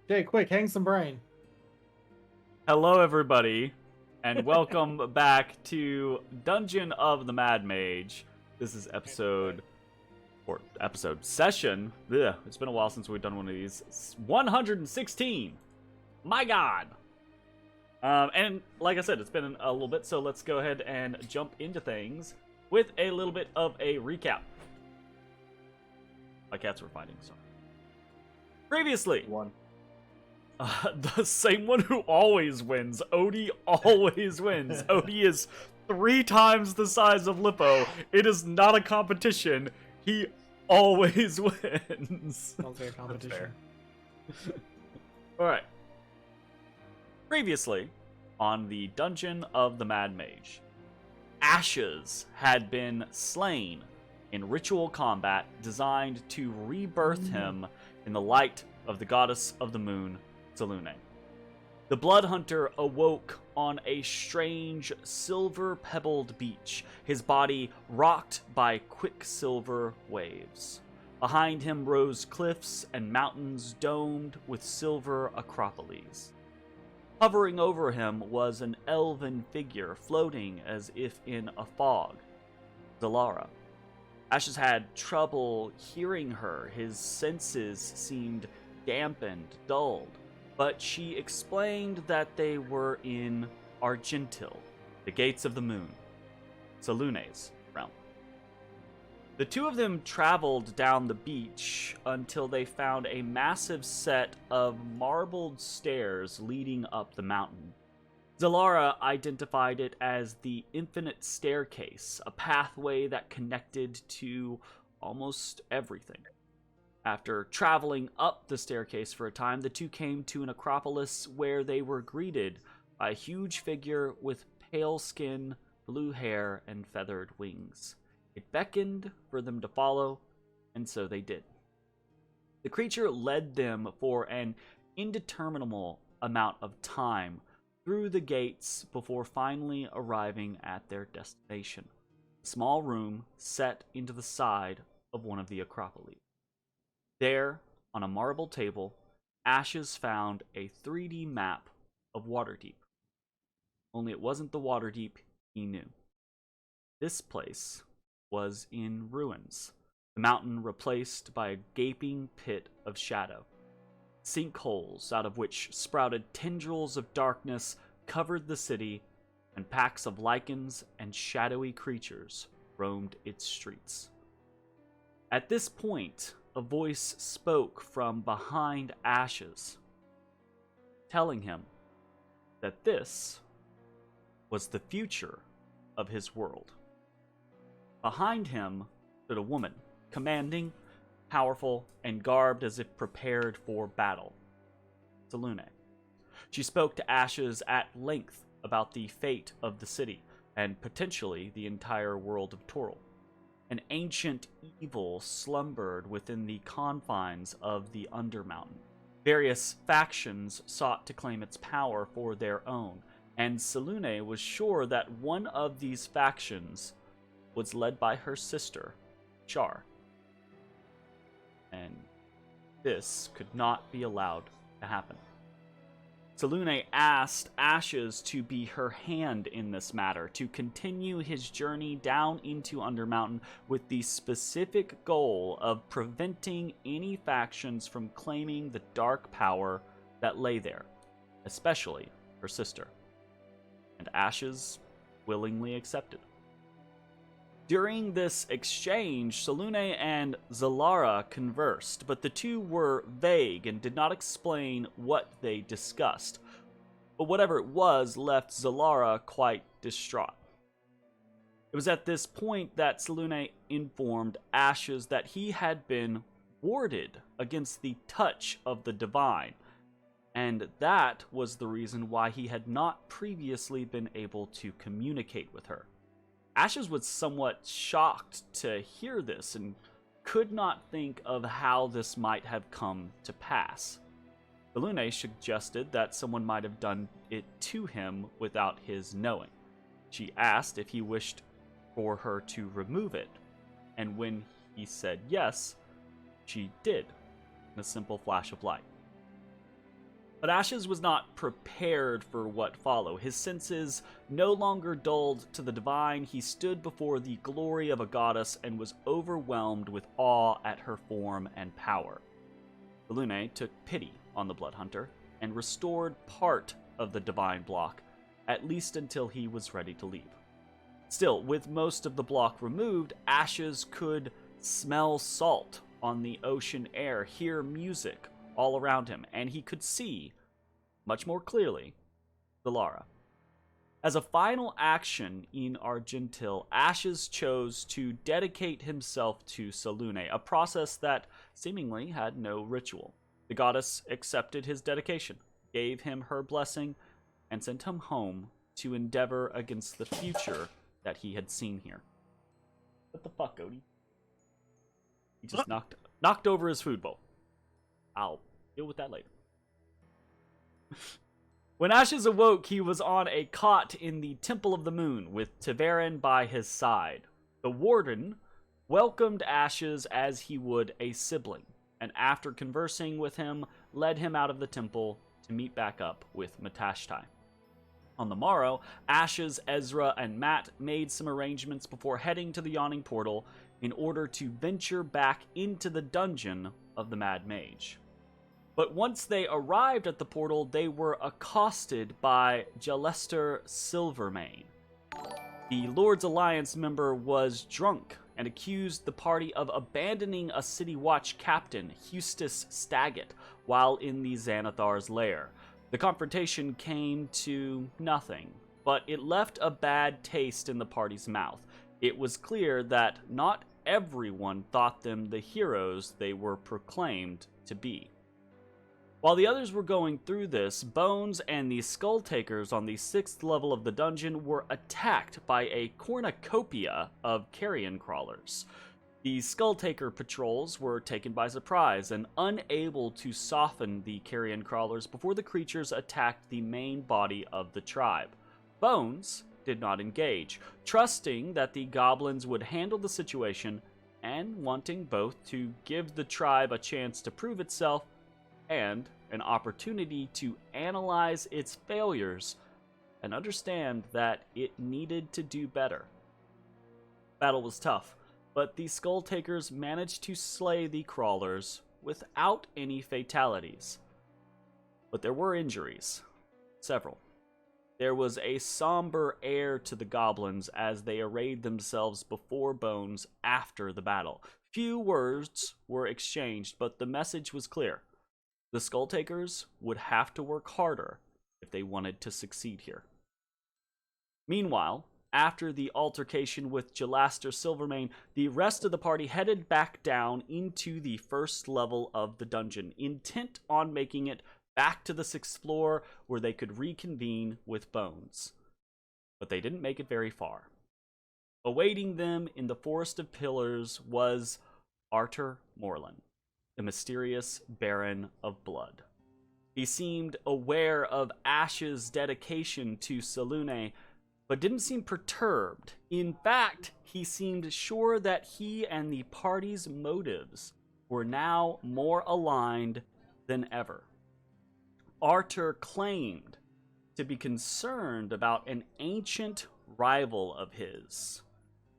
Jay, quick, hang some brain. Hello, everybody, and welcome back to Dungeon of the Mad Mage. This is episode session. Ugh, it's been a while since we've done one of these. 116. My God. And like I said, it's been a little bit, so let's go ahead and jump into things with a little bit of a recap. My cats were fighting, so. Previously. One. The same one who always wins. Odie always wins. Odie is 3 times the size of Lippo. It is not a competition. He always wins. Sounds like a competition. Alright. Previously, on the Dungeon of the Mad Mage, Ashes had been slain in ritual combat designed to rebirth him in the light of the goddess of the moon, Selûne. The Blood Hunter awoke on a strange silver-pebbled beach, his body rocked by quicksilver waves. Behind him rose cliffs and mountains domed with silver acropolis. Hovering over him was an elven figure floating as if in a fog. Zalara. Ashes had trouble hearing her. His senses seemed dampened, dulled. But she explained that they were in Argentil, the gates of the moon, Selûne's realm. The two of them traveled down the beach until they found a massive set of marbled stairs leading up the mountain. Zalara identified it as the Infinite Staircase, a pathway that connected to almost everything. After traveling up the staircase for a time, the two came to an acropolis where they were greeted by a huge figure with pale skin, blue hair, and feathered wings. It beckoned for them to follow, and so they did. The creature led them for an indeterminable amount of time through the gates before finally arriving at their destination, a small room set into the side of one of the acropolis. There, on a marble table, Ashes found a 3D map of Waterdeep. Only it wasn't the Waterdeep he knew. This place was in ruins, the mountain replaced by a gaping pit of shadow. Sinkholes out of which sprouted tendrils of darkness covered the city, and packs of lichens and shadowy creatures roamed its streets. At this point, a voice spoke from behind Ashes, telling him that this was the future of his world. Behind him stood a woman, commanding, powerful, and garbed as if prepared for battle. Selûne. She spoke to Ashes at length about the fate of the city, and potentially the entire world of Toril. An ancient evil slumbered within the confines of the Undermountain. Various factions sought to claim its power for their own, and Selûne was sure that one of these factions was led by her sister, Char. And this could not be allowed to happen. Selûne asked Ashes to be her hand in this matter, to continue his journey down into Undermountain with the specific goal of preventing any factions from claiming the dark power that lay there, especially her sister. And Ashes willingly accepted. During this exchange, Selûne and Zalara conversed, but the two were vague and did not explain what they discussed. But whatever it was left Zalara quite distraught. It was at this point that Selûne informed Ashes that he had been warded against the touch of the divine, and that was the reason why he had not previously been able to communicate with her. Ashes was somewhat shocked to hear this and could not think of how this might have come to pass. Selûne suggested that someone might have done it to him without his knowing. She asked if he wished for her to remove it, and when he said yes, she did, in a simple flash of light. But Ashes was not prepared for what followed. His senses no longer dulled to the divine. He stood before the glory of a goddess and was overwhelmed with awe at her form and power. Selûne took pity on the Blood Hunter and restored part of the divine block, at least until he was ready to leave. Still, with most of the block removed, Ashes could smell salt on the ocean air, hear music all around him, and he could see, much more clearly, Zalara. As a final action in Argentil, Ashes chose to dedicate himself to Selûne, a process that seemingly had no ritual. The goddess accepted his dedication, gave him her blessing, and sent him home to endeavor against the future that he had seen here. What the fuck, Odie? He just knocked over his food bowl. I'll deal with that later. When Ashes awoke, he was on a cot in the Temple of the Moon with Ta'veren by his side. The warden welcomed Ashes as he would a sibling, and after conversing with him, led him out of the temple to meet back up with Matashtai. On the morrow, Ashes, Ezrah, and Matt made some arrangements before heading to the Yawning Portal in order to venture back into the dungeon of the Mad Mage. But once they arrived at the portal, they were accosted by Halaster Silvermane. The Lord's Alliance member was drunk and accused the party of abandoning a city watch captain, Eustace Staggett, while in the Xanathar's lair. The confrontation came to nothing, but it left a bad taste in the party's mouth. It was clear that not everyone thought them the heroes they were proclaimed to be. While the others were going through this, Bones and the Skull Takers on the 6th level of the dungeon were attacked by a cornucopia of carrion crawlers. The Skull Taker patrols were taken by surprise and unable to soften the carrion crawlers before the creatures attacked the main body of the tribe. Bones did not engage, trusting that the goblins would handle the situation and wanting both to give the tribe a chance to prove itself and an opportunity to analyze its failures and understand that it needed to do better. Battle was tough, but the Skull Takers managed to slay the crawlers without any fatalities. But there were injuries. Several. There was a somber air to the goblins as they arrayed themselves before Bones after the battle. Few words were exchanged, but the message was clear. The Skull Takers would have to work harder if they wanted to succeed here. Meanwhile, after the altercation with Halaster Silvermane, the rest of the party headed back down into the 1st level of the dungeon, intent on making it back to the 6th floor where they could reconvene with Bones. But they didn't make it very far. Awaiting them in the Forest of Pillars was Artur Morlin, the mysterious Baron of Blood. He seemed aware of Ash's dedication to Selûne, but didn't seem perturbed. In fact, he seemed sure that he and the party's motives were now more aligned than ever. Artur claimed to be concerned about an ancient rival of his,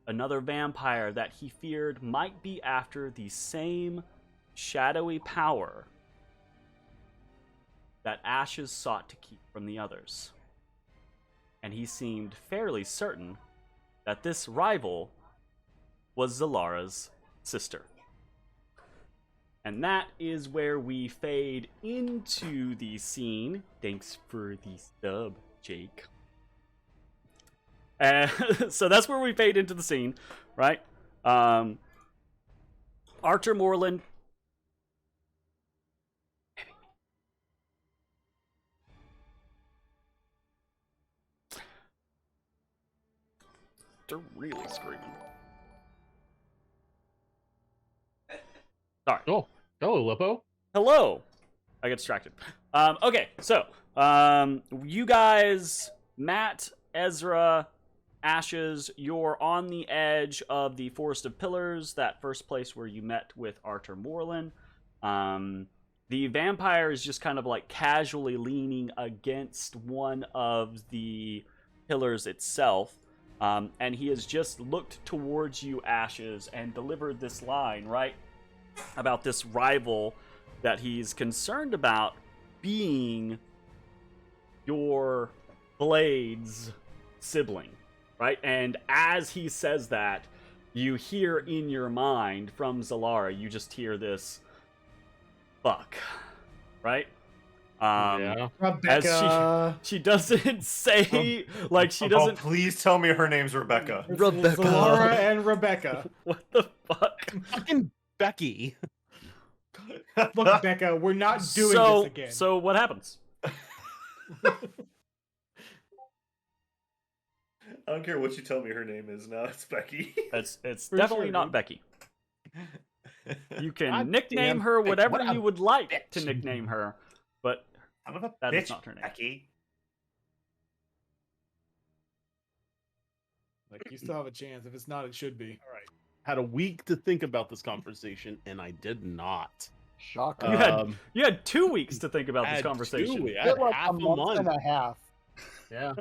another vampire that he feared might be after the same shadowy power that Ashes sought to keep from the others. And he seemed fairly certain that this rival was Zalara's sister. And that is where we fade into the scene. Thanks for the sub, Jake. So that's where we fade into the scene, right? Artur Morlin. They're really screaming. Sorry. Oh, hello, Lippo. Hello. I get distracted. Okay, so you guys, Matt, Ezrah, Ashes, you're on the edge of the Forest of Pillars, that first place where you met with Artur Morlin. the vampire is just kind of like casually leaning against one of the pillars itself. And he has just looked towards you, Ashes, and delivered this line, right? About this rival that he's concerned about being your Blade's sibling, right? And as he says that, you hear in your mind from Zalara, you just hear this, fuck, right? Yeah. Rebecca. As she doesn't say, like, she doesn't. Please tell me her name's Rebecca. It's Rebecca. Laura and Rebecca. What the fuck? Fucking Becky. Look, Becca, we're not doing this again. So what happens? I don't care what you tell me her name is now. It's Becky. It's For definitely sure, not dude. Becky. You can God nickname damn her it, whatever what a you would like to bitch. nickname her, but Son of a that bitch, is not her name. Becky. Like, you still have a chance. If it's not, it should be. All right. Had a week to think about this conversation, and I did not. Shocking. You had 2 weeks to think about I this had conversation. two- I I had feel like half a month and a half. Yeah.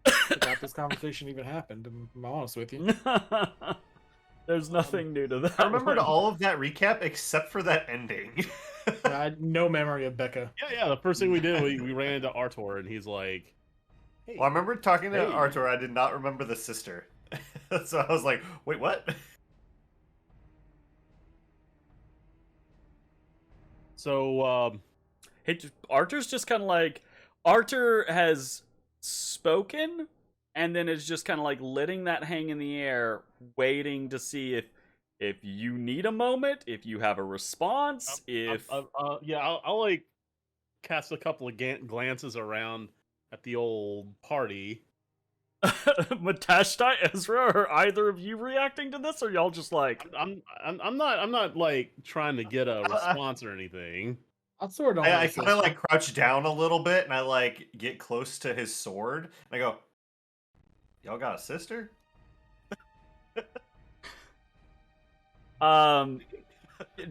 Forgot this conversation even happened. I'm honest with you. There's nothing new to that. I remembered one. all of that recap except for that ending. I had no memory of Becca. Yeah. The first thing we did, we ran into Artor, and he's like, "Hey, Well, I remember talking to Hey. Arthur. I did not remember the sister. So I was like, wait, what? so Arthur's just kind of like, Arthur has spoken, and then is just kind of like letting that hang in the air, waiting to see if you need a moment, if you have a response, if I'll like cast a couple of glances around at the old party. Matashtai, Ezra, are either of you reacting to this, or y'all just like, I'm not like trying to get a response or anything. I'll sort of. I kind of like crouch down a little bit and I like get close to his sword. And I go, y'all got a sister?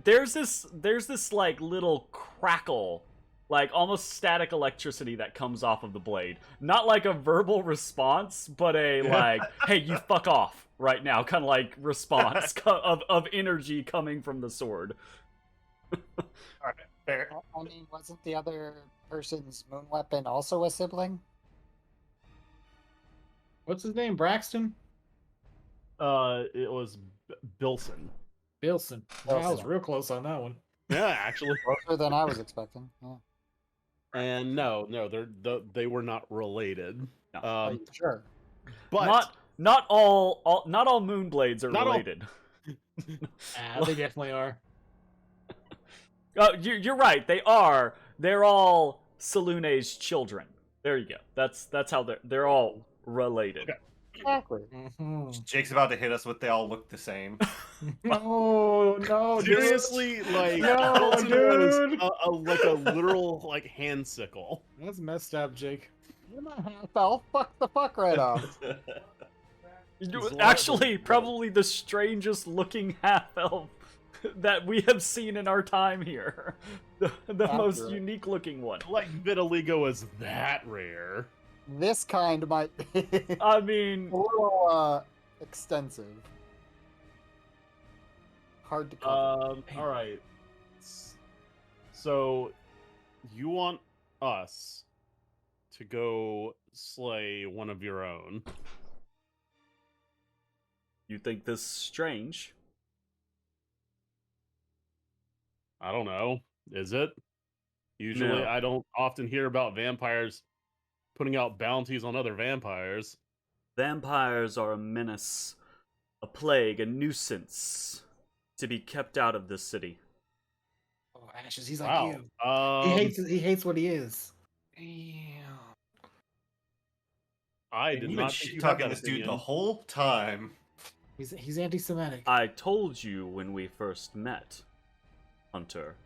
there's this like little crackle, like almost static electricity that comes off of the blade. Not like a verbal response, but a like, hey, you fuck off right now, kind of like response of energy coming from the sword. Alright, fair. I mean, wasn't the other person's moon weapon also a sibling? What's his name? Braxton? It was Bilson. Bilson. Wow, I was real close on that one. Yeah, actually. Closer than I was expecting. Yeah. And no, they were not related. No. Sure. But Not all Moonblades are Not all- related. They definitely are. You're right. They are. They're all Salune's children. There you go. That's how they're all related. Okay. Exactly. Mhm. Jake's about to hit us with they all look the same. No, dude. seriously, like No, Bilson was dude. like a literal like hand sickle. That's messed up, Jake. You're not half elf. Fuck the fuck right off. Actually, probably the strangest looking half elf that we have seen in our time here. The most Accurate. unique looking one. Like vitiligo is that rare. This kind might be I mean, a little extensive. Hard to cover. All right. So, you want us to go slay one of your own? you think this strange? I don't know. Is it? Usually, No. I don't often hear about vampires putting out bounties on other vampires. Vampires are a menace, a plague, a nuisance to be kept out of this city. Oh, Ashes, he's like Wow. you. He hates what he is. Damn. I And did you've not been think you shit had talking that this dude the opinion. whole time. He's anti-Semitic. I told you when we first met, Hunter,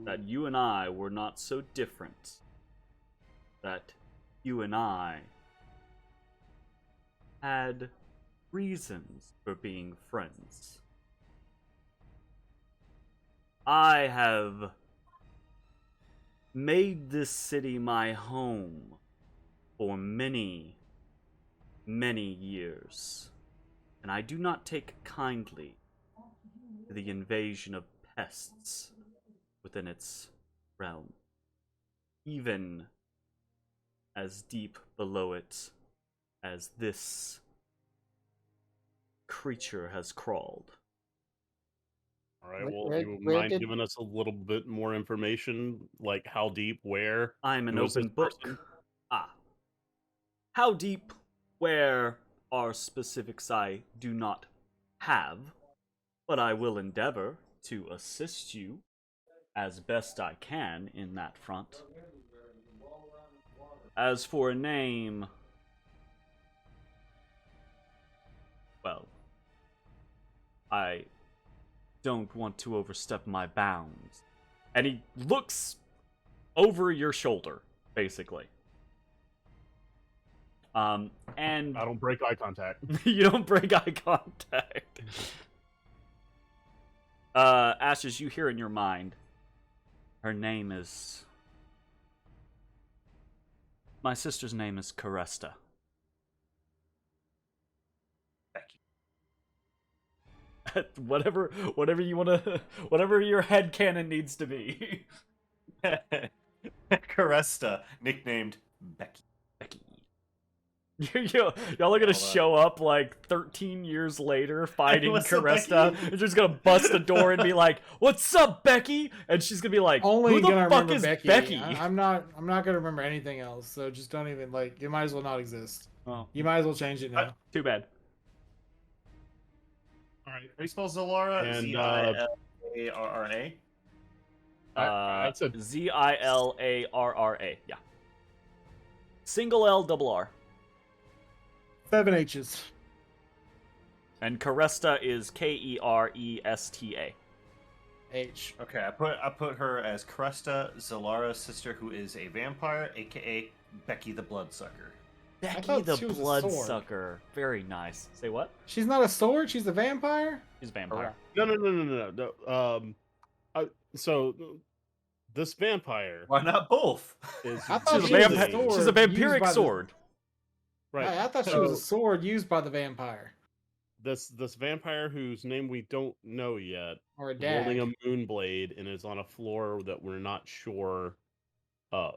that you and I were not so different. That you and I had reasons for being friends. I have made this city my home for many, many years, and I do not take kindly to the invasion of pests within its realm, even as deep below it as this creature has crawled. All right. Where- Well, where- you where mind did- giving us a little bit more information, like how deep, where? I'm an Who is this open book. person? How deep, where are specifics I do not have, but I will endeavor to assist you as best I can in that front. As for a name, well, I don't want to overstep my bounds. And he looks over your shoulder, basically. And I don't break eye contact. you don't break eye contact. Ashes, you hear in your mind, her name is... My sister's name is Caresta. whatever you want to, whatever your headcanon needs to be. Caresta, nicknamed Becky. Becky. Y'all are gonna show up like 13 years later fighting What's up, Caresta. Becky? And she's gonna bust the door and be like, "What's up, Becky?" And she's gonna be like, Only "Who gonna the fuck remember is Becky. Becky?" I'm not gonna remember anything else. So just don't even like. It might as well not exist. Oh, You might as well change it now. too bad. All right. How do you spell Zilara? And, Zilarra? I said Zilarra. Yeah. Single L, double R. 7 H's. And Caresta is Keresta. H. Okay, I put her as Caresta, Zalara's sister, who is a vampire, aka Becky the Bloodsucker. Becky thought the she was a Bloodsucker. Very nice. Say what? She's not a sword. She's a vampire. She's a vampire. no. So this vampire Why not both? is I thought She's she a, was a vampi- sword she's a used vampiric by the- sword. right. I thought she was a sword used by the vampire This vampire whose name we don't know yet, or a is dad. holding a moon blade and is on a floor that we're not sure of.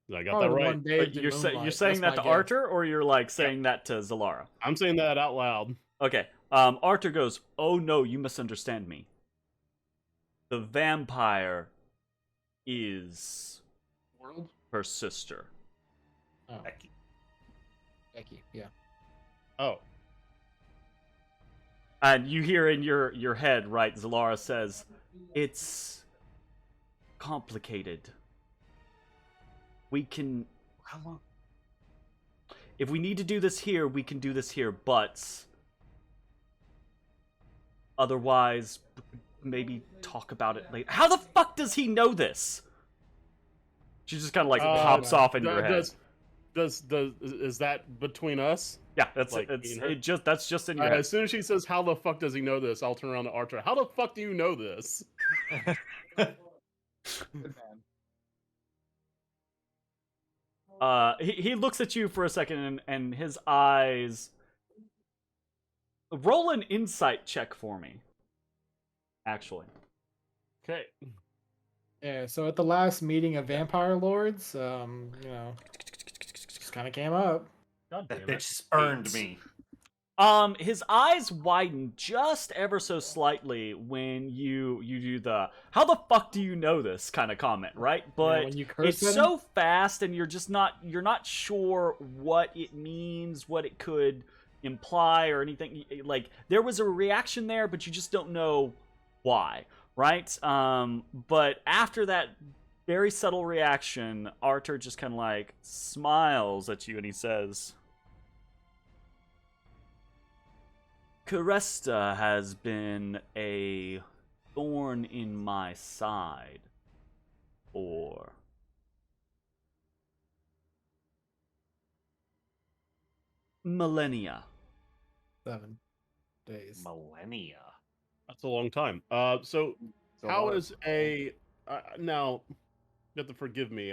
Did I got that right? But you're saying that to Arthur, or you're like saying that to Zalara? I'm saying that out loud. Okay. Arthur goes, "Oh no, you misunderstand me. The vampire is World. her sister." Oh, Becky. Becky. Yeah. Oh, And you hear in your head, right? Zalara says, "It's complicated. We can... How long? If we need to do this here, we can do this here, but... Otherwise, maybe talk about it later." How the fuck does he know this? She just kind of like pops off into your head. is that between us? Yeah, that's like, that's just in your head. As soon as she says, "How the fuck does he know this?" I'll turn around to Arthur. How the fuck do you know this? Good man. He looks at you for a second, and his eyes... Roll an insight check for me. Actually. Okay. Yeah. So at the last meeting of vampire lords, just kind of came up. God That damn bitch spurned 8. me. His eyes widen just ever so slightly when you do the "how the fuck do you know this" kind of comment, right? But when you curse it's at so fast, and you're not sure what it means, what it could imply, or anything. Like, there was a reaction there, but you just don't know why, right? But after that very subtle reaction, Arthur just kind of like smiles at you, and he says, "Caresta has been a thorn in my side for millennia." 7 days. Millennia. That's a long time. So How is a now? You have to forgive me.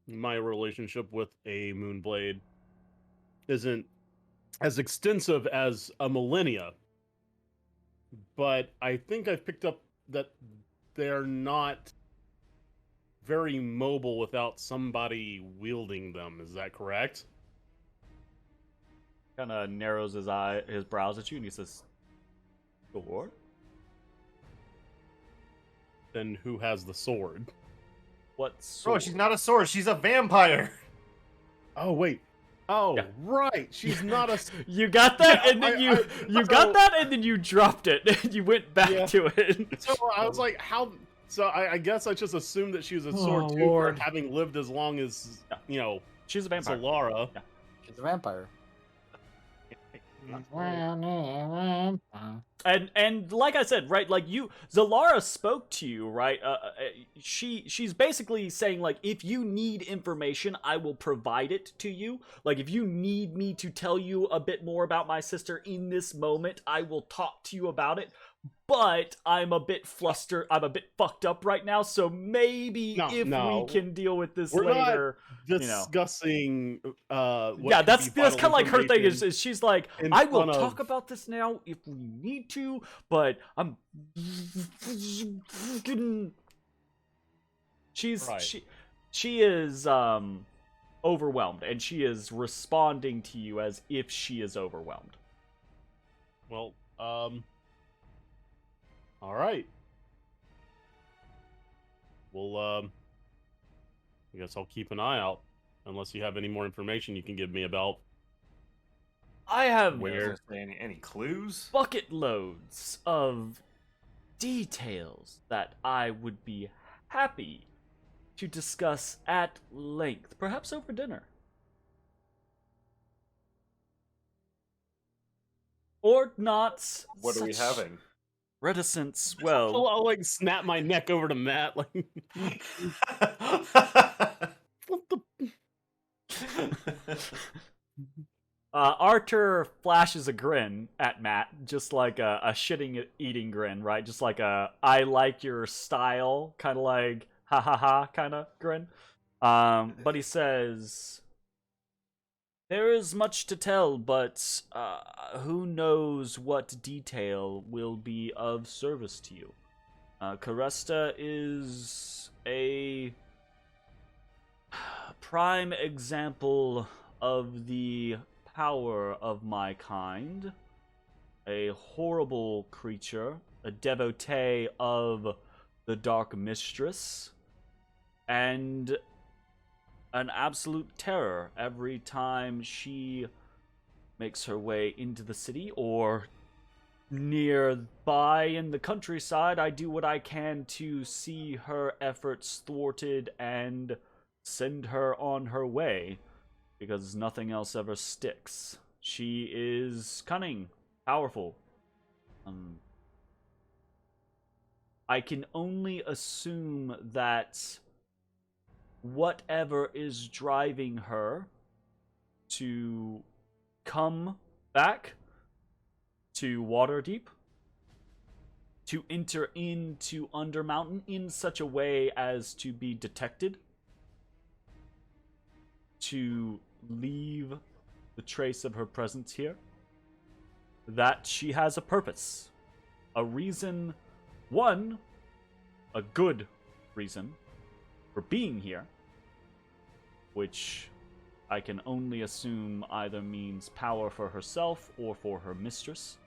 My relationship with a Moonblade isn't as extensive as a millennia, but I think I've picked up that they're not very mobile without somebody wielding them. Is that correct? Kind of narrows his brows at you, and he says, "Sure." Then who has the sword? What Bro, sword? she's not a sword. She's a vampire. Oh wait. Oh Yeah. right. She's not a. You got that, Yeah, and then you so- got that, and then you dropped it. And you went back Yeah. to it. So I was like, how? So I guess I just assumed that she was a sword Oh, too, Lord. for having lived as long as She's a vampire. Solara. Yeah. She's a vampire. And like I said, right, like Zalara spoke to you, right? She's basically saying, like, if you need information, I will provide it to you. Like, if you need me to tell you a bit more about my sister in this moment, I will talk to you about it. But I'm a bit flustered. I'm a bit fucked up right now, so maybe No, we can deal with this we're not later. Discussing. Yeah, that's kind of like her thing is she's like, in I will front of- talk about this now if we need to, but I'm Right. she is overwhelmed, and she is responding to you as if she is overwhelmed. Well, all right. Well, I guess I'll keep an eye out, unless you have any more information you can give me about. I have Where? Any clues? bucket loads of details that I would be happy to discuss at length, perhaps over dinner. Or not. What are we such having? Reticence, well. I'll like snap my neck over to Matt. Like, what the? Arthur flashes a grin at Matt, just like a shitting eating grin, right? Just like a I like your style, kind of like ha ha ha kind of grin. But he says, there is much to tell, but who knows what detail will be of service to you. Caresta is a prime example of the power of my kind. A horrible creature, a devotee of the Dark Mistress, and an absolute terror every time she makes her way into the city or nearby in the countryside. I do what I can to see her efforts thwarted and send her on her way, because nothing else ever sticks. She is cunning, powerful. I can only assume that whatever is driving her to come back to Waterdeep, to enter into Undermountain in such a way as to be detected, to leave the trace of her presence here, that she has a purpose, a reason, a good reason for being here, which I can only assume either means power for herself or for her mistress.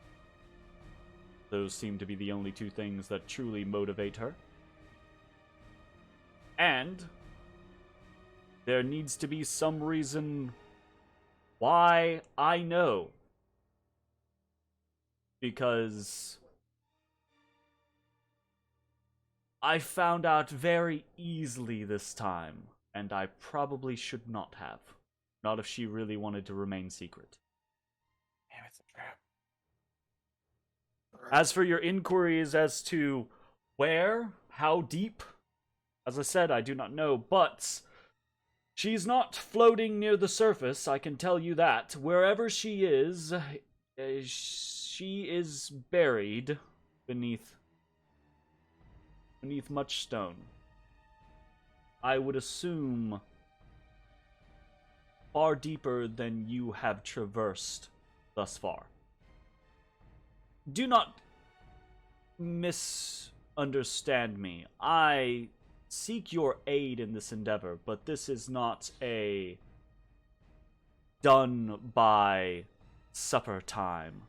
Those seem to be the only two things that truly motivate her. And there needs to be some reason why I know. Because I found out very easily this time, and I probably should not have. Not if she really wanted to remain secret. Damn, it's a trap. As for your inquiries as to where, how deep, as I said, I do not know, but she's not floating near the surface, I can tell you that. Wherever she is buried beneath beneath much stone. I would assume far deeper than you have traversed thus far. Do not misunderstand me. I seek your aid in this endeavor, but this is not a done by supper time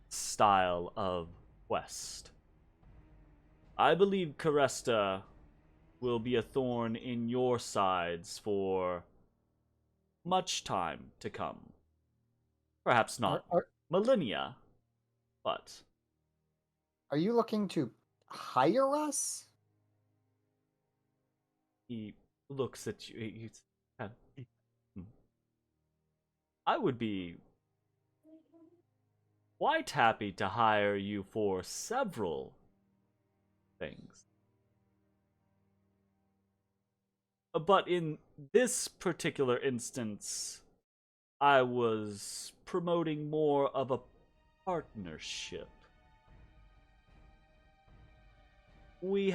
style of quest. I believe Caresta will be a thorn in your sides for much time to come. Perhaps not millennia, but... Are you looking to hire us? He looks at you. I would be quite happy to hire you for several things. But in this particular instance, I was promoting more of a partnership. We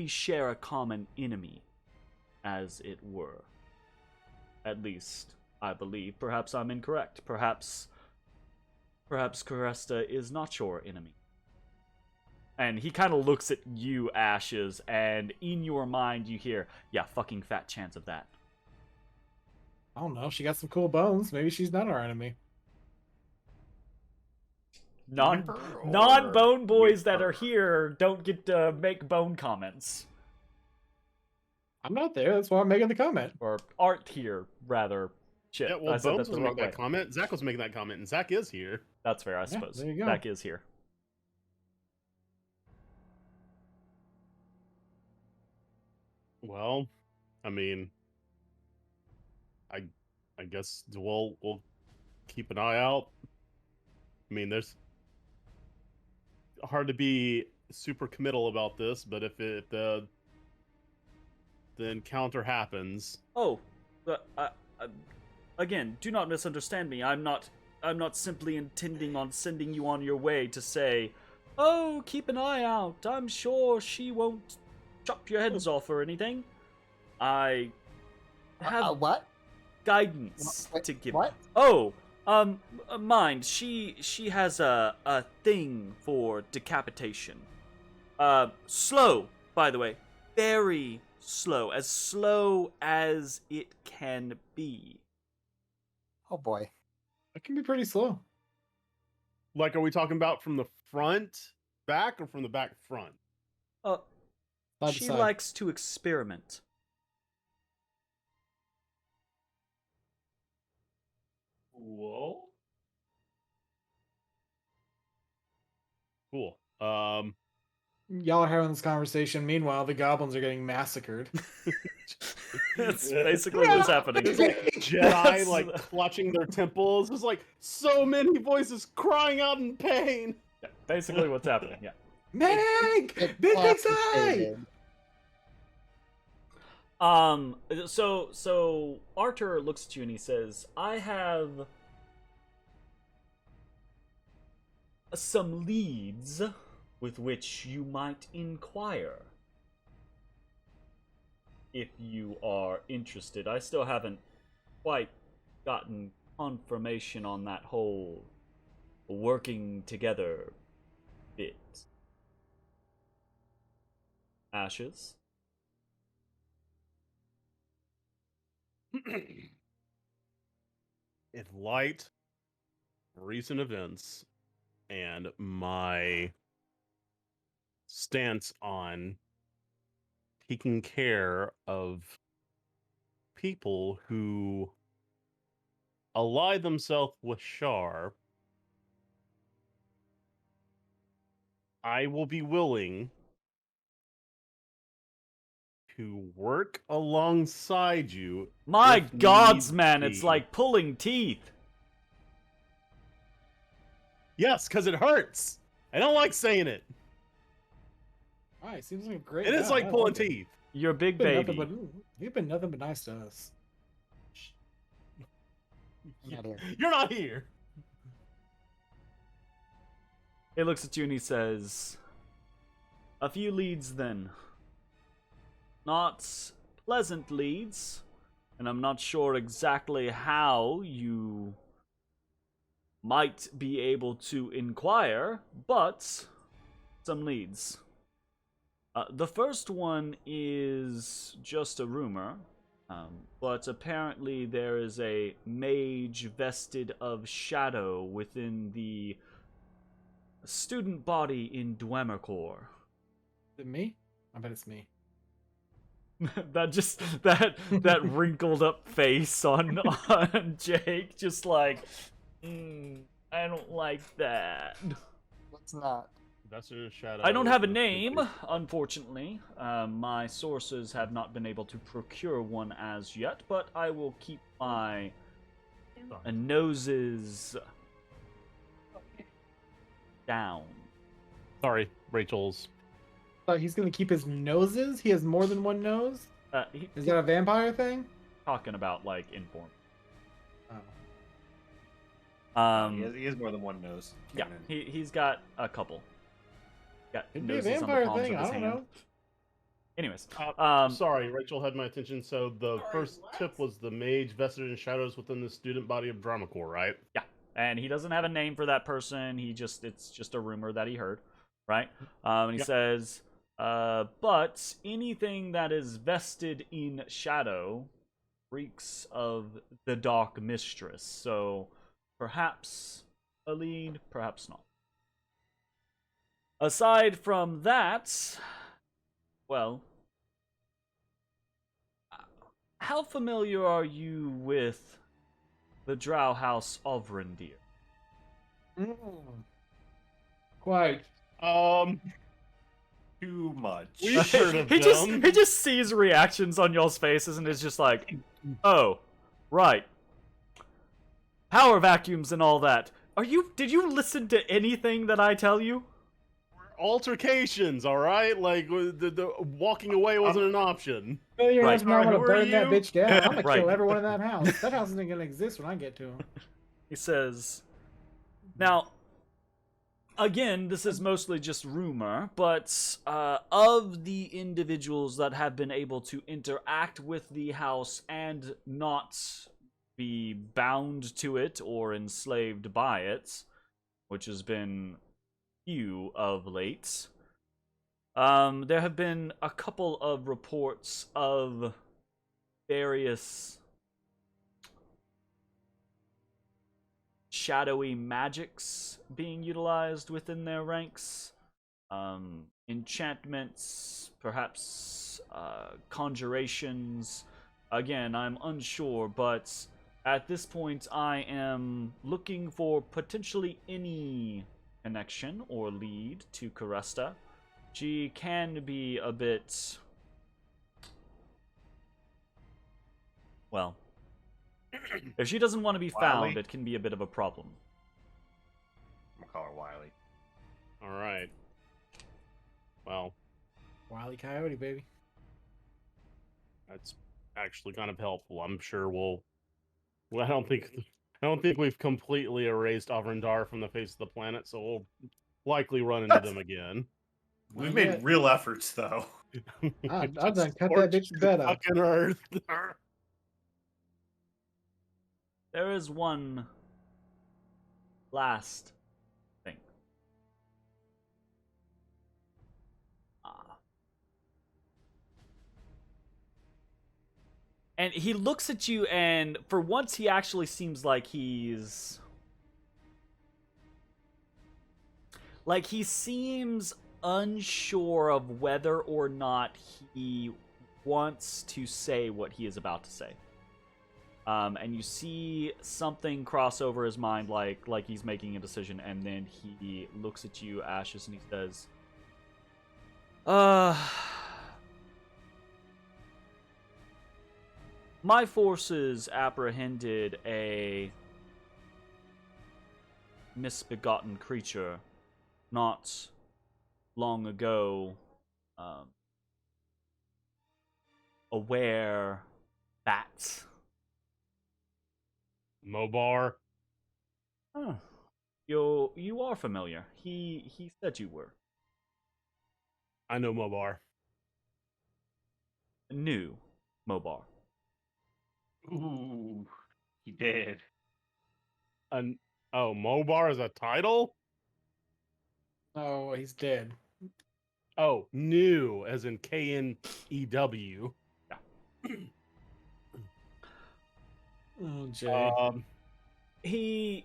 share a common enemy, as it were. At least, I believe. Perhaps I'm incorrect. Perhaps Caresta is not your enemy. And he kind of looks at you, Ashes, and in your mind you hear, yeah, fucking fat chance of that. I don't know. She got some cool bones. Maybe she's not our enemy. Non-bone boys that are here don't get to make bone comments. I'm not there. That's why I'm making the comment. Or aren't here, rather. Shit, Yeah, well, I said Bones that the was wrong making way. that comment. Zach was making that comment, and Zach is here. That's fair, I suppose. there you go. Zach is here. Well, I mean, I guess we'll keep an eye out. I mean, there's hard to be super committal about this, but if the encounter happens, again, do not misunderstand me. I'm not simply intending on sending you on your way to say, oh, keep an eye out. I'm sure she won't chop your heads off or anything. I have What? guidance Wait, to give. what? Oh, mind. She has a thing for decapitation. Slow, by the way, very slow, as it can be. Oh boy. It can be pretty slow. like, are we talking about from the front back or from the back front? Side to She side. likes to experiment. Whoa. Cool. Y'all are having this conversation. Meanwhile, the goblins are getting massacred. That's basically what's happening. Jedi like clutching their temples. There's like so many voices crying out in pain. Yeah, basically what's happening, yeah. Meg! Big side! So Arthur looks at you and he says, I have some leads with which you might inquire. If you are interested. I still haven't quite gotten confirmation on that whole working together bit. Ashes? In light recent events and my stance on taking care of people who ally themselves with Shar, I will be willing to work alongside you. My if gods, need man, be. it's like pulling teeth. Yes, because it hurts. I don't like saying it. Alright, seems like a great It is guy. like I pulling like it. teeth. You're a big You've baby. been nothing but nice to us. I'm not here. You're not here. He looks at you and he says, A few leads then. Not pleasant leads, and I'm not sure exactly how you might be able to inquire, but some leads. The first one is just a rumor, but apparently there is a mage vested of shadow within the student body in Dwemercore. Is it me? I bet it's me. that wrinkled up face on Jake, just like, I don't like that. Let's not. That's in a shadow. I don't have a name, unfortunately. My sources have not been able to procure one as yet, but I will keep my noses down. Sorry, Rachel's. He's gonna keep his noses? He has more than one nose? Is that a vampire thing? Talking about, like, inform. Oh. He has more than one nose. Yeah, he's got a couple. Got It'd be a noses on the vampire palms thing, of I his don't hand. know. Anyways, Sorry, Rachel had my attention. So the first tip was the mage vested in shadows within the student body of Drama Corps, right? yeah, and he doesn't have a name for that person. It's just a rumor that he heard, right? And he Yep. says, but anything that is vested in shadow reeks of the Dark Mistress. So perhaps a lead, perhaps not. Aside from that, well, how familiar are you with the Drow House of Rendir? Quite. Too much. We've heard of he them. just sees reactions on y'all's faces and is just like, oh, right. Power vacuums and all that. Did you listen to anything that I tell you? Altercations, all right? Like the walking away wasn't an option. Well, you're Right. I'm gonna Who are burn that you? bitch down. I'm gonna Right. kill everyone in that house. That house isn't gonna exist when I get to him. He says, now, again, this is mostly just rumor, but of the individuals that have been able to interact with the house and not be bound to it or enslaved by it, which has been few of late, there have been a couple of reports of various shadowy magics being utilized within their ranks. Enchantments, perhaps conjurations. Again, I'm unsure, but at this point I am looking for potentially any connection or lead to Caresta. She can be a bit, well, if she doesn't want to be found, Wily. it can be a bit of a problem. I'm gonna call her Wiley. All right. Well, Wile E. Coyote, baby. that's actually kind of helpful. I'm sure we'll. Well, I don't think we've completely erased Avrindar from the face of the planet, so we'll likely run into them again. We've Not made yet. real efforts, though. I'll Just done cut that scorched bitch's bed the up. fucking earth. There is one last thing. And he looks at you, and for once he actually seems like he's... Like, he seems unsure of whether or not he wants to say what he is about to say. And you see something cross over his mind, like he's making a decision, and then he looks at you, Ashes, and he says, my forces apprehended a misbegotten creature not long ago, aware that... Mobar. Huh. You are familiar. He said you were. I know Mobar. New Mobar. Ooh, he did. And Mobar is a title? Oh, he's dead. Oh, new, as in Knew. Oh, Jay. He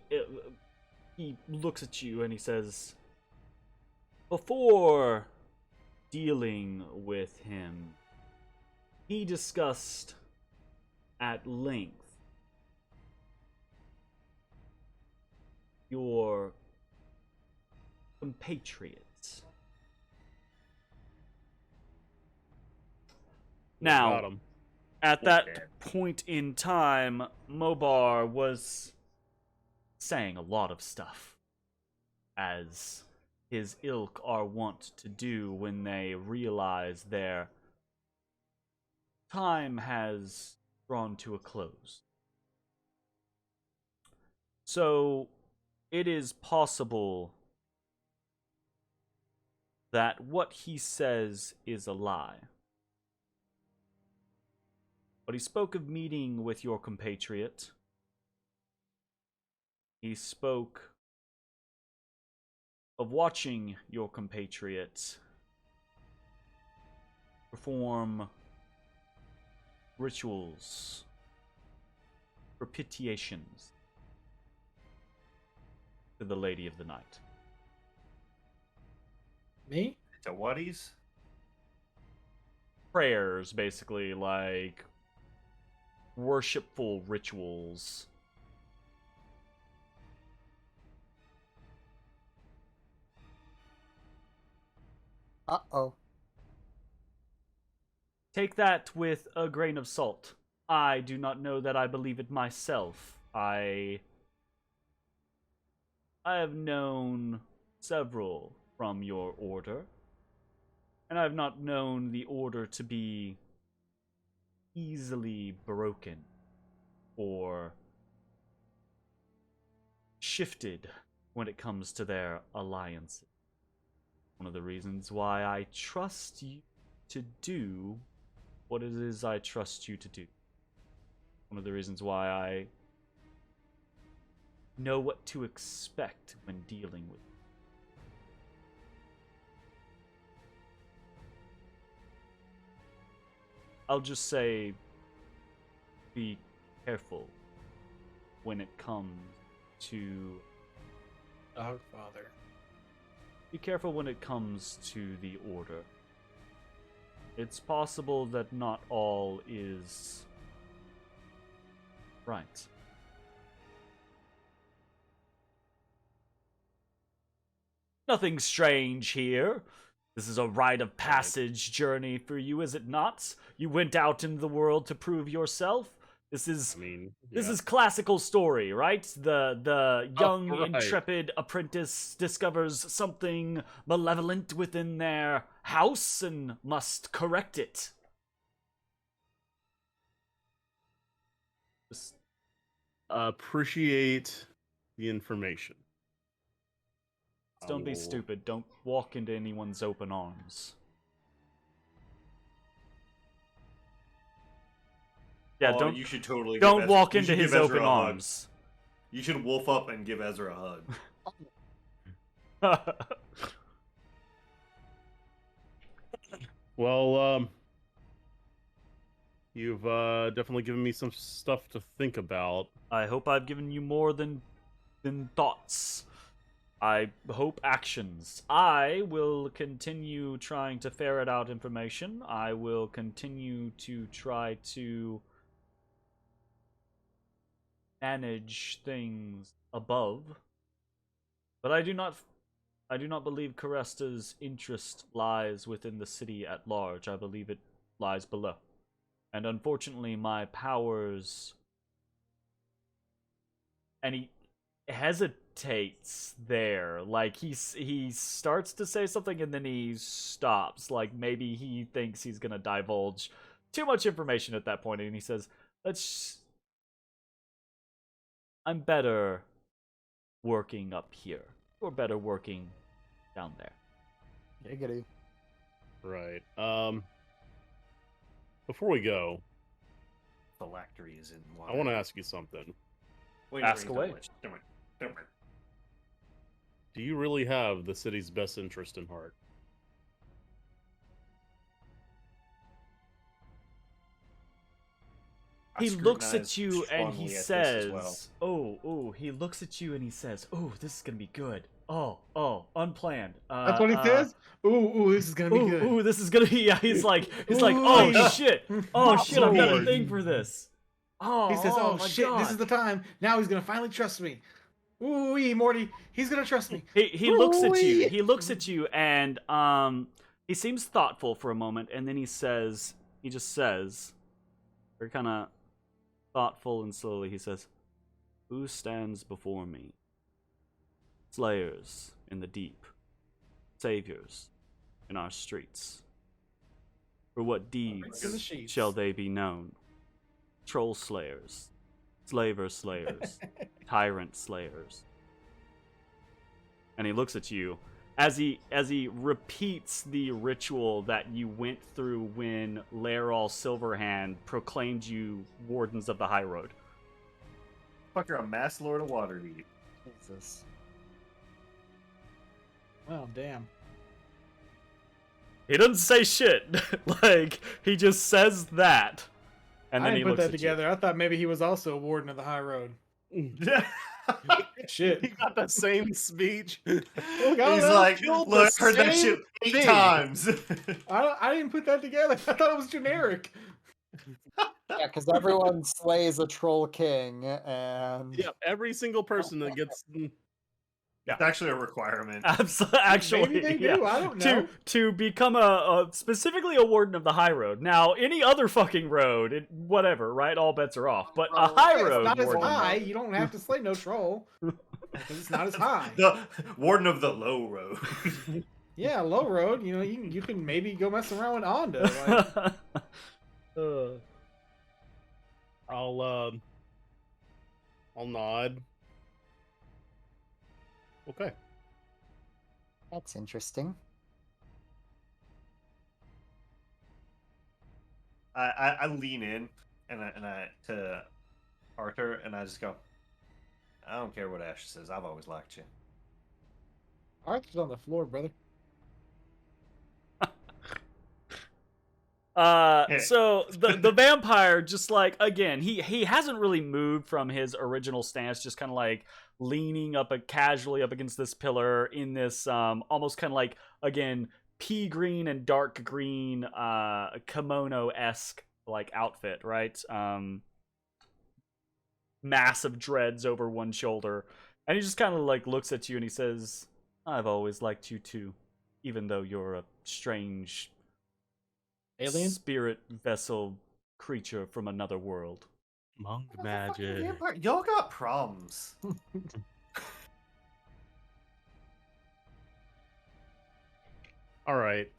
looks at you and he says, before dealing with him, he discussed at length your compatriots. Now, at that point in time, Mobar was saying a lot of stuff, as his ilk are wont to do when they realize their time has drawn to a close. So, it is possible that what he says is a lie. But he spoke of meeting with your compatriot. He spoke of watching your compatriot perform rituals, propitiations to the Lady of the Night. Me? To whaties? Prayers, basically, like worshipful rituals. Uh-oh. Take that with a grain of salt. I do not know that I believe it myself. I have known several from your order, and I have not known the order to be easily broken or shifted when it comes to their alliances. One of the reasons why I trust you to do what it is I trust you to do. One of the reasons why I know what to expect when dealing with you. I'll just say, be careful when it comes to... Dogfather. Be careful when it comes to the Order. It's possible that not all is right. Nothing strange here. This is a rite of passage journey for you, is it not? You went out into the world to prove yourself. This is this is classical story, right? The young intrepid apprentice discovers something malevolent within their house and must correct it. Just appreciate the information. don't be stupid. Don't walk into anyone's open arms. Yeah, you should totally don't walk into his open arms. You should wolf up and give Ezra a hug. Well, you've definitely given me some stuff to think about. I hope I've given you more than thoughts. I hope actions. I will continue trying to ferret out information. I will continue to try to manage things above. But I do not believe Caresta's interest lies within the city at large. I believe it lies below. And unfortunately, my powers... And he hesitates there. Like, he starts to say something and then he stops. Like, maybe he thinks he's gonna divulge too much information at that point, and he says, I'm better working up here. Or better working down there. Giggity. Right. Before we go, Phylacteries in water. I want to ask you something. Wait, Ask away. Don't worry. Do you really have the city's best interest in heart? He looks at scrutinize you and he strongly at this says, as well. he looks at you and he says, "Oh, this is going to be good. Oh, unplanned." That's what he says? Ooh, this is going to be good. Ooh, this is going to be, yeah, he's like, Ooh. "Oh, shit. Oh, shit, I've got a Lord. thing for this." Oh, He says, "Oh my shit, God. this is the time. Now he's gonna finally trust me." Ooh, Morty, he's gonna trust me. He looks at you. Ooh-wee. He looks at you and he seems thoughtful for a moment and then he just says, very kind of thoughtful and slowly, he says, "Who stands before me? Slayers in the deep, saviors in our streets. For what deeds in the sheets. shall they be known? Troll slayers, slaver slayers, tyrant slayers." And he looks at you as he repeats the ritual that you went through when Laeral Silverhand proclaimed you Wardens of the High Road. Fucker, a Mass Lord of Waterdeep. Jesus. Well, damn. He doesn't say shit. Like, he just says that. And I then he didn't put looks that at together. I thought maybe he was also a warden of the high road. He Shit. got the same speech. Look, He's like, killed look, the I heard that same shit 8 thing." times. I didn't put that together. I thought it was generic. Yeah, because everyone slays a troll king, and Yeah, every single person that gets. It's actually a requirement. Actually, Maybe they yeah. do. I don't know. To become a specifically a Warden of the High Road. Now, any other fucking road, whatever, right? All bets are off. But a high Yeah, road it's not as warden, high. You don't have to slay no troll. Because it's not as high. The Warden of the Low Road. Yeah, low road. You know, you can maybe go mess around with Onda. Like, I'll nod. Okay. that's interesting. I lean in and I to Arthur and I just go, "I don't care what Ash says. I've always liked you." Arthur's on the floor, brother. So the vampire just like, again, he hasn't really moved from his original stance, just kind of like leaning casually up against this pillar in this almost kind of like, again, pea green and dark green kimono-esque like outfit, right? Massive dreads over one shoulder, and he just kind of like looks at you and he says, "I've always liked you too, even though you're a strange Alien? spirit vessel creature from another world." Monk Motherfucking magic. vampire. Y'all got problems. All right.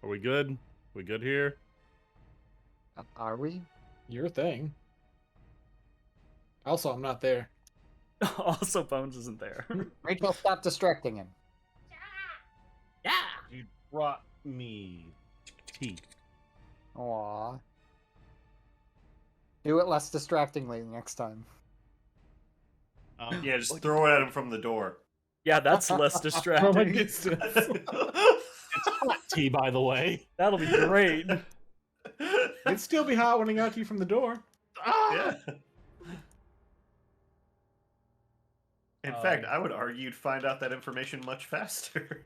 Are we good? We good here? Are we? Your thing. Also, I'm not there. Also, Bones isn't there. Rachel, stop distracting him. Yeah. You brought me tea. Aw. Do it less distractingly next time. Yeah, just throw it at him from the door. Yeah, that's less From a distracting. distance. It's hot tea, by the way. That'll be great. It'd still be hot when it got to you from the door. Yeah. In fact, I would argue you'd find out that information much faster.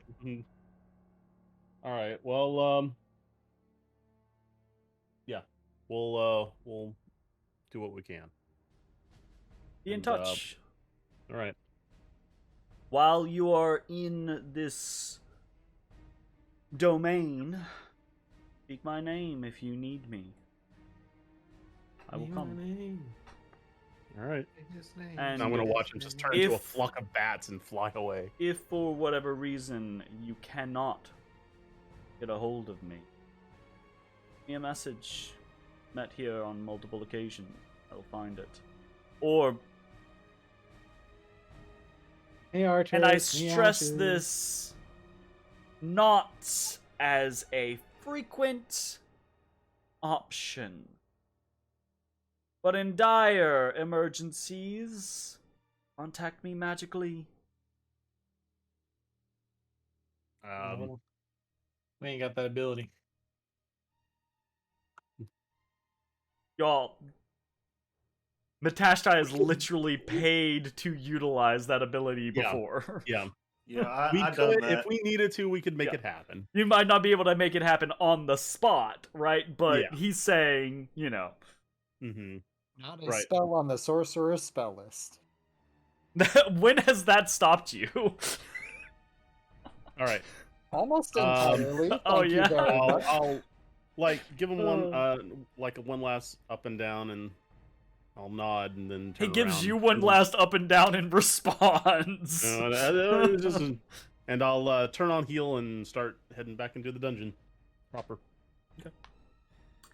All right. Well, yeah, we'll do what we can. Be in And, touch. All right. While you are in this domain, speak my name if you need me. I will come. All right. And I'm gonna watch him just turn into a flock of bats and fly away. if for whatever reason you cannot get a hold of me, send me a message. Met here on multiple occasions. I'll find it. Or, Hey, Archer. and I me, stress Archer. this not as a frequent option. But in dire emergencies, contact me magically. We ain't got that ability. Y'all, Matashtai is literally paid to utilize that ability before. Yeah. Yeah, We I've could, done that. if we needed to, we could make Yeah. it happen. You might not be able to make it happen on the spot, right? But Yeah. he's saying, Mm-hmm. Not a Right. spell on the sorcerer's spell list. when has that stopped you? All right. Almost entirely. Thank oh, you yeah? very much. I'll like give him one last up and down, and I'll nod and then He turn gives around. you one last up and down in response. And I'll turn on heel and start heading back into the dungeon proper.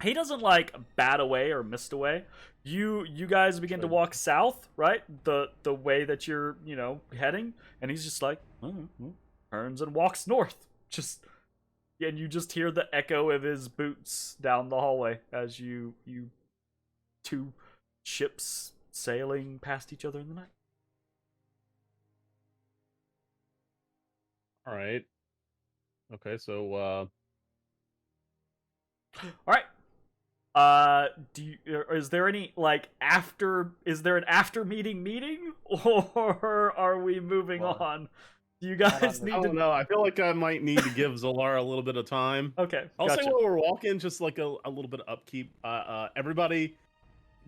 He doesn't like bat away or mist away. You guys begin to walk south, right? The way that you're, heading, and he's just like, turns and walks north. And you just hear the echo of his boots down the hallway as you two ships sailing past each other in the night. All right. Okay, so All right. Is there any is there an after meeting or are we moving on? Do you guys need I don't know. I feel like I might need to give Zalara a little bit of time. Okay, I'll gotcha. say while we're walking, just like a little bit of upkeep. Everybody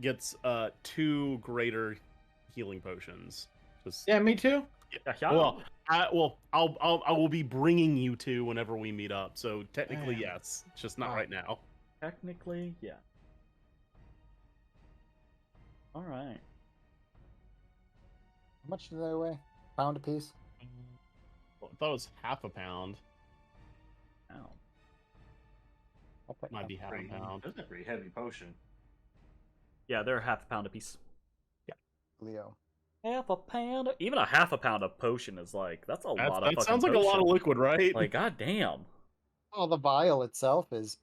gets 2 greater healing potions. Just Yeah, me too. Yeah. well, I will be bringing you 2 whenever we meet up. So technically, Damn. yes, just not Wow. right now. Technically, yeah. All right. How much do they weigh? Pound a piece? Well, I thought it was half a pound. Ow. I'll pick Might that. be half a pound. That's a pretty heavy potion. Yeah, they're half a pound a piece. Leo. Half a pound? Even a half a pound of potion is like, that's a lot of That fucking sounds like a lot of potion. liquid, right? Like, goddamn. Well, the vial itself is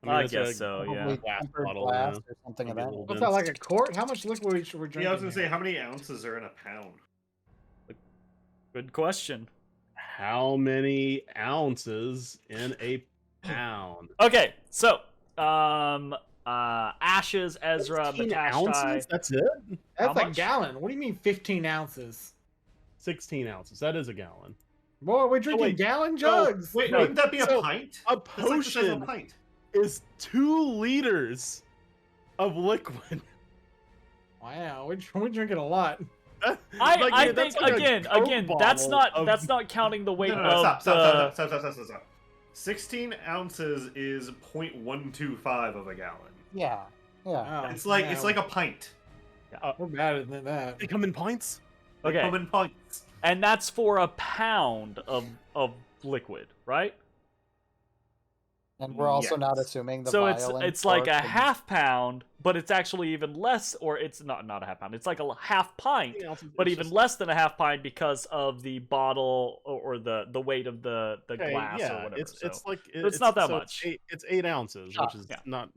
I it's guess a so, yeah. probably glass tempered bottle, glass yeah. or something of Maybe a that. little What's bit. that, like a quart? How much liquid we drinking? Yeah, I was gonna say, here? how many ounces are in a pound? Good question. How many ounces in a pound? Okay, so, Ashes, Ezra, 15 Matashtai. ounces? That's it? How That's a much? gallon. What do you mean 15 ounces? 16 ounces. That is a gallon. Boy, we're drinking wait. gallon jugs. Wait, No, wouldn't that be a so, pint? A That's like the size of a potion pint. is 2 liters of liquid. Wow, we're drinking a lot. I that's think like a again, Coke that's bottle not of- counting the weight No, of stop. 16 ounces is 0.125 of a gallon. Yeah. Yeah. Oh, It's like yeah, it's like a pint. we're better than that. They come in pints? They Okay. come in pints. And that's for a pound of liquid, right? And we're also not Yes. assuming the So vial and it's like a cork and- half pound, but it's actually even less, or it's not a half pound. It's like a half pint, 16 ounces but is even just- less than a half pint because of the bottle or the weight of the Okay, glass yeah, or whatever. it's so. like it's not that so much. It's 8 ounces, Shot, which is yeah. not.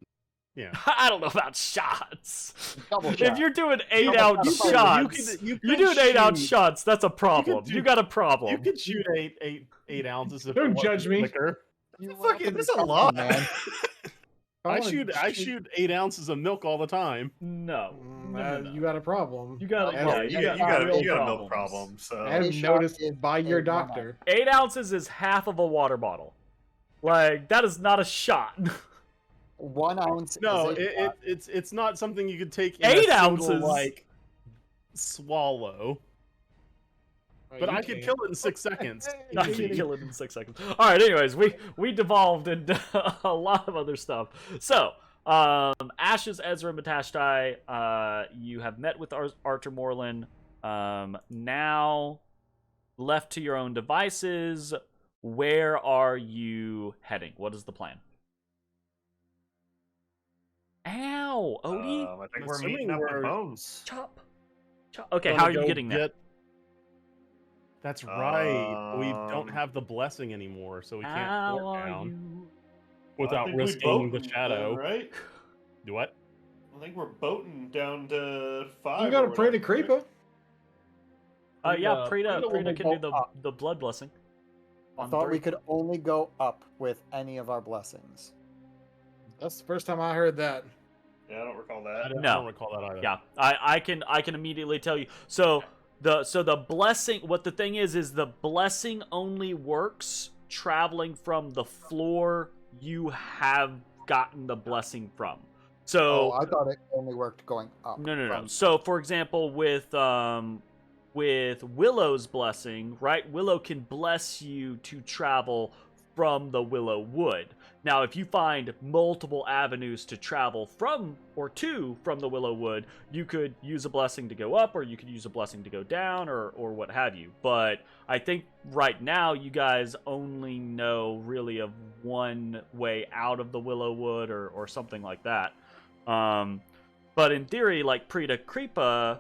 Yeah. I don't know about shots. Double If shot. you're doing Double 8-ounce shot. shots, You you could doing 8-ounce shoot- shots, that's a problem. You do- got a problem. You could shoot eight ounces if Don't it wasn't judge me. liquor. You Fucking, welcome that's to a come lot. on, man. I wanna shoot 8 ounces of milk all the time. No. No. You got a problem. You got Yeah, you You got got real a milk problems. problem. So I have A shot noticed is by your a 1 doctor. 8 ounces is half of a water bottle. Like, that is not a shot. 1 ounce. No, is a shot. it's not something you could take in 8 a single, ounces? like swallow. But I could kill it in 6 seconds. I can kill it in 6 seconds. All right. Anyways, we devolved into a lot of other stuff. So, Ashes, Ezra, Matashtai, you have met with Arthur Morland. Now, left to your own devices, where are you heading? What is the plan? Ow, Odie. I think I'm we're assuming meeting up with we're- Bones. Chop. Okay, Gonna how are you go getting there? get That's right. We don't Um, have the blessing anymore, so we can't How pour are down you? without I think we risking the boating shadow. then, right? Do what? I think we're boating down to 5. You can go or to Pretty whatever, right? Creeper. Yeah, Prita Prita will can do go up. the blood blessing. I On thought we 3. could only go up with any of our blessings. That's the first time I heard that. Yeah, I don't recall I that. don't, No. I don't recall that either. Yeah, I can immediately tell you. So the blessing, what the thing is the blessing only works traveling from the floor you have gotten the blessing from. So I thought it only worked going up. no. So for example, with Willow's blessing, right? Willow can bless you to travel from the Willow Wood. Now, if you find multiple avenues to travel from or to from the Willow Wood, you could use a blessing to go up, or you could use a blessing to go down, or what have you. But I think right now you guys only know really of one way out of the Willow Wood, or something like that. But in theory, like Prita Creepa,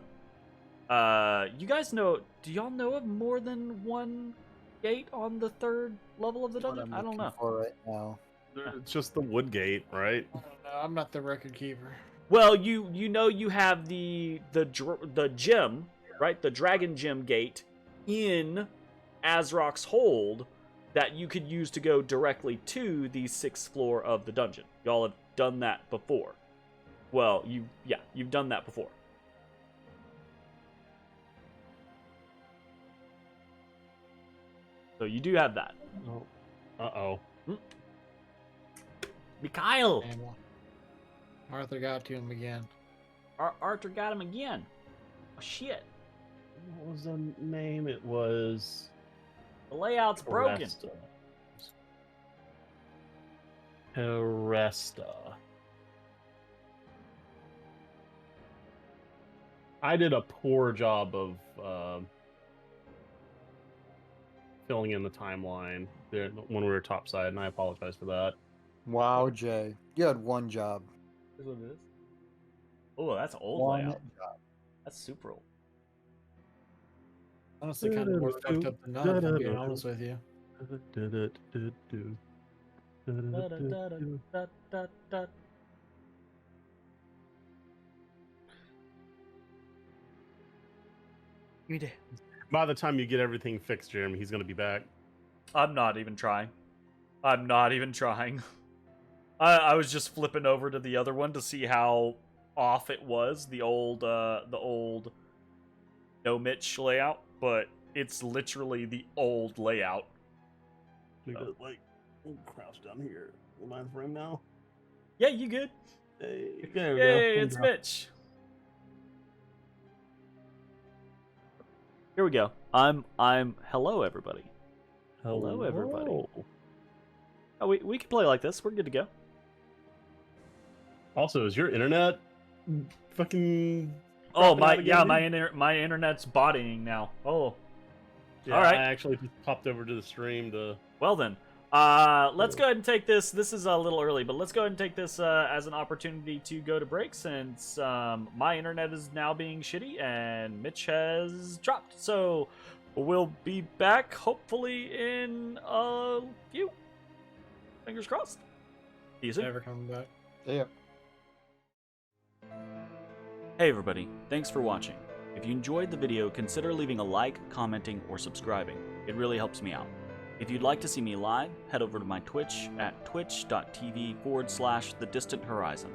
you guys know? Do y'all know of more than one gate on the 3rd level of the What dungeon? I'm I don't looking know. for right now. It's just the wood gate, right? I don't know. I'm not the record keeper. Well, you know you have the gem, right? The dragon gem gate in Azrok's hold that you could use to go directly to the 6th floor of the dungeon. Y'all have done that before. Well, you've done that before. So you do have that. Oh. Uh-oh. Mikhail! And Arthur got to him again. Arthur got him again. Oh, shit. What was the name? It was... The layout's broken. Teresta. I did a poor job of filling in the timeline there when we were topside, and I apologize for that. Wow, Jay. You had one job. Here's what it is. Oh, that's old One layout. job. That's super old. Honestly, kind of more fucked up than not, if I'm being honest with you. Da-da-da-da-da-da. You did. By the time you get everything fixed, Jeremy, he's going to be back. I'm not even trying. I'm not even trying. I was just flipping over to the other one to see how off it was, the old No Mitch layout, but it's literally the old layout. Like, crouch down here. Am I in frame now? Yeah, you good? Hey, there we Yay, go. it's Mitch. Here we go. I'm hello everybody. Hello, everybody. Oh, we can play like this. We're good to go. Also, is your internet fucking? Oh dropping out again? my internet's bodying now. Oh, Yeah, all right. I actually just popped over to the stream to. Well then, let's go ahead and take this. This is a little early, but let's go ahead and take this as an opportunity to go to break, since my internet is now being shitty and Mitch has dropped. So we'll be back hopefully in a few. Fingers crossed. See you soon. Never coming back. Yeah. Hey everybody, thanks for watching. If you enjoyed the video, consider leaving a like, commenting, or subscribing. It really helps me out. If you'd like to see me live, head over to my Twitch at twitch.tv/thedistanthorizon.